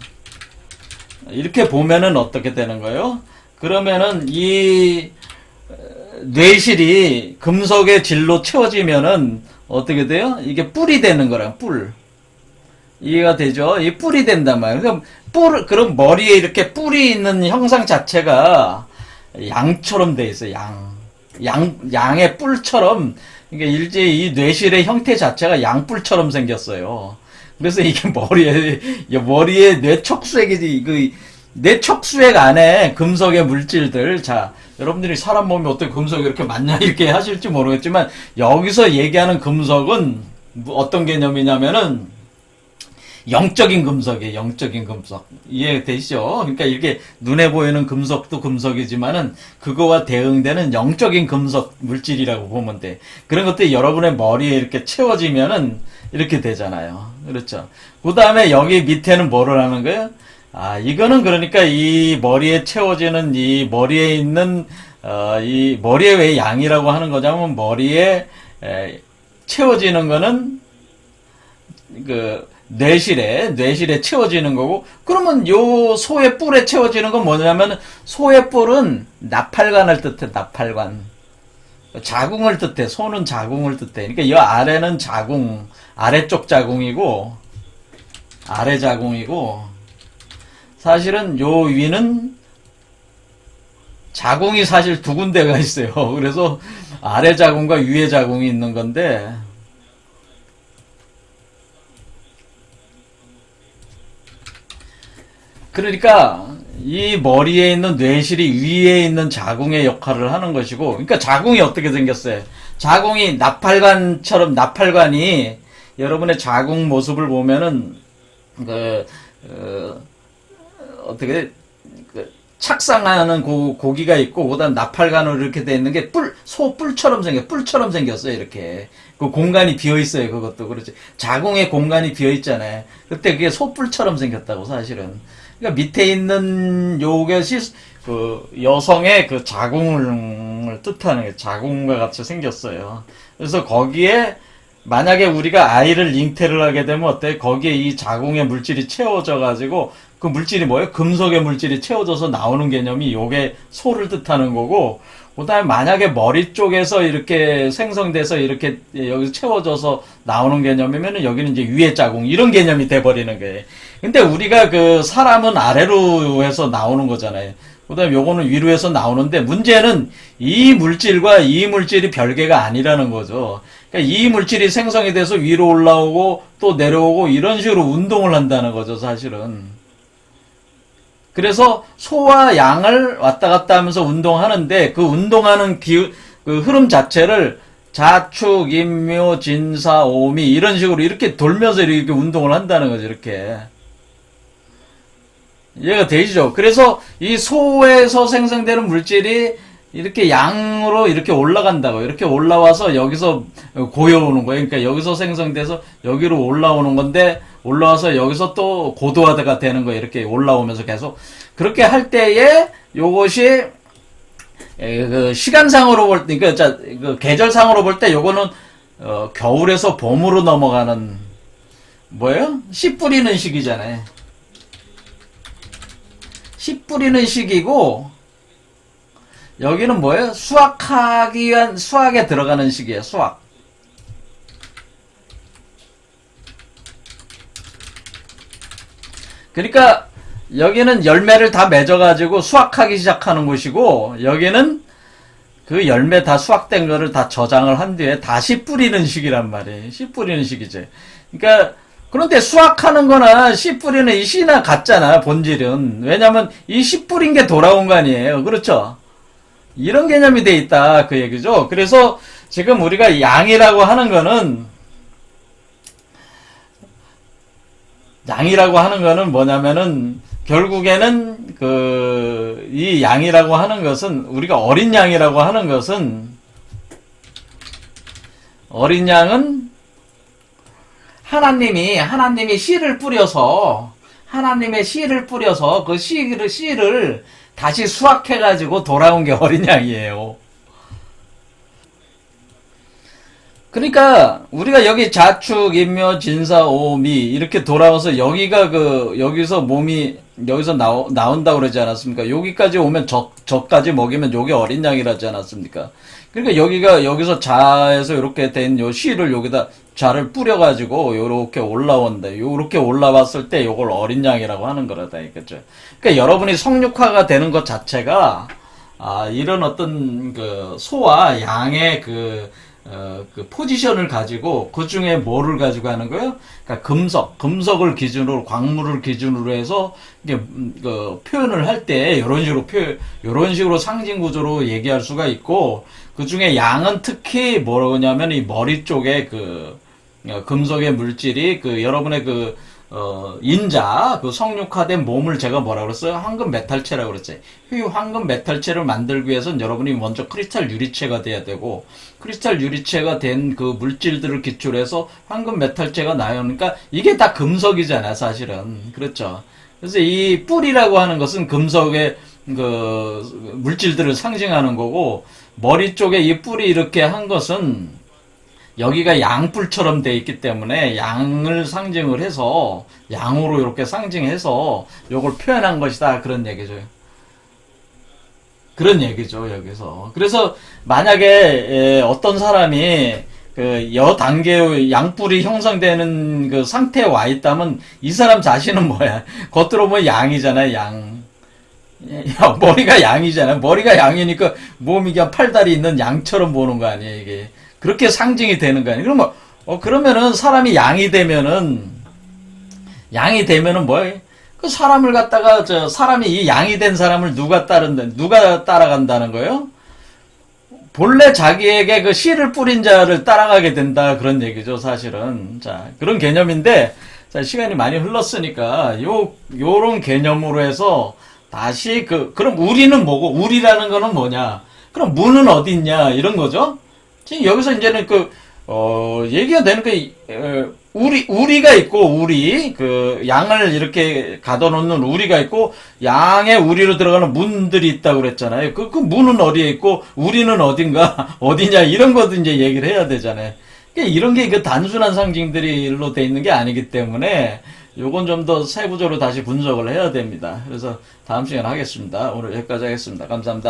이렇게 보면은 어떻게 되는 거예요? 그러면은 이 뇌실이 금속의 질로 채워지면은 어떻게 돼요? 이게 뿔이 되는 거랑 뿔. 이해가 되죠? 이 뿔이 된단 말이에요. 그럼 머리에 이렇게 뿔이 있는 형상 자체가 양처럼 돼 있어요. 양의 뿔처럼. 그러니까 일제 이 뇌실의 형태 자체가 양뿔처럼 생겼어요. 그래서 이게 머리에 뇌척수액 안에 금속의 물질들, 자, 여러분들이 사람 몸에 어떻게 금속이 이렇게 많냐, 이렇게 하실지 모르겠지만, 여기서 얘기하는 금속은 어떤 개념이냐면은, 영적인 금속이에요, 영적인 금속. 이해되시죠? 그러니까 이렇게 눈에 보이는 금속도 금속이지만은, 그거와 대응되는 영적인 금속 물질이라고 보면 돼. 그런 것들이 여러분의 머리에 이렇게 채워지면은, 이렇게 되잖아요. 그렇죠? 그 다음에 여기 밑에는 뭐를 하는 거예요? 이거는 그러니까 이 머리에 채워지는 이 머리에 있는, 이 머리에 왜 양이라고 하는 거냐면 머리에 채워지는 거는 뇌실에 채워지는 거고, 그러면 요 소의 뿔에 채워지는 건 뭐냐면 소의 뿔은 나팔관을 뜻해, 나팔관. 자궁을 뜻해, 소는 자궁을 뜻해. 그러니까 이 아래는 자궁, 아래쪽 자궁이고, 아래 자궁이고, 사실은 요 위는 자궁이 사실 두 군데가 있어요. 그래서 아래 자궁과 위에 자궁이 있는 건데, 그러니까 이 머리에 있는 뇌실이 위에 있는 자궁의 역할을 하는 것이고, 그러니까 자궁이 어떻게 생겼어요? 자궁이 나팔관이 여러분의 자궁 모습을 보면은 어떻게 착상하는 고기가 있고, 그다음 나팔관으로 이렇게 돼 있는 게 뿔처럼 생겼어요. 이렇게 그 공간이 비어 있어요. 그것도 그렇지. 자궁에 공간이 비어 있잖아요. 그때 그게 소뿔처럼 생겼다고 사실은. 그러니까 밑에 있는 요게 그 여성의 그 자궁을 뜻하는 게 자궁과 같이 생겼어요. 그래서 거기에 만약에 우리가 아이를 잉태를 하게 되면 어때? 거기에 이 자궁의 물질이 채워져 가지고, 그 물질이 뭐예요? 금속의 물질이 채워져서 나오는 개념이 요게 소를 뜻하는 거고, 그 다음에 만약에 머리 쪽에서 이렇게 생성돼서 이렇게 여기서 채워져서 나오는 개념이면은 여기는 이제 위의 자궁, 이런 개념이 돼버리는 거예요. 근데 우리가 그 사람은 아래로 해서 나오는 거잖아요. 그 다음에 요거는 위로 해서 나오는데, 문제는 이 물질과 이 물질이 별개가 아니라는 거죠. 그러니까 이 물질이 생성이 돼서 위로 올라오고 또 내려오고 이런 식으로 운동을 한다는 거죠, 사실은. 그래서 소와 양을 왔다 갔다 하면서 운동하는데, 그 운동하는 그 흐름 자체를 자축, 인묘, 진사, 오미 이런 식으로 이렇게 돌면서 이렇게 운동을 한다는 거죠, 이렇게. 이해가 되시죠? 그래서 이 소에서 생성되는 물질이 이렇게 양으로 이렇게 올라간다고. 이렇게 올라와서 여기서 고여오는 거예요. 그러니까 여기서 생성돼서 여기로 올라오는 건데, 올라와서 여기서 또 고도화가 되는 거예요. 이렇게 올라오면서 계속. 그렇게 할 때에 요것이 그 시간상으로 볼 때, 그러니까 그 계절상으로 볼 때 요거는 겨울에서 봄으로 넘어가는 뭐예요? 씨 뿌리는 시기잖아요. 씨 뿌리는 시기고, 여기는 뭐예요? 수확하기 위한, 수확에 들어가는 시기예요, 수확. 그러니까, 여기는 열매를 다 맺어가지고 수확하기 시작하는 곳이고, 여기는 그 열매 다 수확된 거를 다 저장을 한 뒤에 다시 뿌리는 시기란 말이에요. 씨 뿌리는 시기죠. 그러니까, 그런데 수확하는 거나 씨 뿌리는 이 씨나 같잖아, 본질은. 왜냐면 이 씨 뿌린 게 돌아온 거 아니에요. 그렇죠? 이런 개념이 돼 있다, 그 얘기죠. 그래서 지금 우리가 양이라고 하는 거는 뭐냐면은 결국에는 이 양이라고 하는 것은, 우리가 어린 양이라고 하는 것은, 어린 양은 하나님이 씨를 뿌려서 하나님의 씨를 뿌려서 그 씨를 다시 수확해가지고 돌아온 게 어린 양이에요. 그러니까 우리가 여기 자축, 인묘, 진사, 오미 이렇게 돌아와서 여기서 몸이 여기서 나온다고 그러지 않았습니까? 여기까지 오면 저까지 먹이면 요게 어린 양이라지 않았습니까? 그러니까 여기서 자에서 이렇게 된 요 씨를 여기다 자를 뿌려가지고 요렇게 올라온다. 요렇게 올라왔을 때 요걸 어린 양이라고 하는 거라다 이거죠. 그러니까 여러분이 성육화가 되는 것 자체가 이런 어떤 그 소와 양의 그 포지션을 가지고 그 중에 뭐를 가지고 하는 거예요? 그러니까 금속을 기준으로 광물을 기준으로 해서 이게 그 표현을 할 때 이런 식으로 상징 구조로 얘기할 수가 있고 그 중에 양은 특히 뭐냐면 이 머리 쪽에 그 금속의 물질이 그 여러분의 인자, 그 성육화된 몸을 제가 뭐라 그랬어요? 황금 메탈체라고 그랬어요. 이 황금 메탈체를 만들기 위해서는 여러분이 먼저 크리스탈 유리체가 돼야 되고, 크리스탈 유리체가 된 그 물질들을 기초로 해서 황금 메탈체가 나오니까 이게 다 금속이잖아요, 사실은. 그렇죠. 그래서 이 뿔이라고 하는 것은 금속의 그 물질들을 상징하는 거고, 머리 쪽에 이 뿔이 이렇게 한 것은 여기가 양뿔처럼 돼 있기 때문에 양을 상징을 해서 양으로 이렇게 상징해서 요걸 표현한 것이다 그런 얘기죠. 그런 얘기죠 여기서. 그래서 만약에 어떤 사람이 그 여 단계의 양뿔이 형성되는 그 상태에 와 있다면 이 사람 자신은 뭐야? 겉으로 보면 양이잖아요 양. 머리가 양이잖아요. 머리가 양이니까 몸이 그냥 팔다리 있는 양처럼 보는 거 아니에요 이게. 그렇게 상징이 되는 거 아니에요? 그러면은 사람이 양이 되면은 뭐예요? 그 사람을 갖다가 사람이 이 양이 된 사람을 누가 따라간다는 거예요? 본래 자기에게 그 씨를 뿌린 자를 따라가게 된다 그런 얘기죠 사실은. 자 그런 개념인데 자 시간이 많이 흘렀으니까 요런 개념으로 해서 다시 그럼 우리는 뭐고 우리라는 거는 뭐냐? 그럼 무는 어디 있냐 이런 거죠? 지금 여기서 이제는 얘기가 되는 우리가 있고, 양을 이렇게 가둬놓는 우리가 있고, 양의 우리로 들어가는 문들이 있다고 그랬잖아요. 그 문은 어디에 있고, 우리는 어딘가, 어디냐, 이런 것도 이제 얘기를 해야 되잖아요. 그러니까 이런 게 그 단순한 상징들로 돼 있는 게 아니기 때문에, 요건 좀 더 세부적으로 다시 분석을 해야 됩니다. 그래서 다음 시간에 하겠습니다. 오늘 여기까지 하겠습니다. 감사합니다.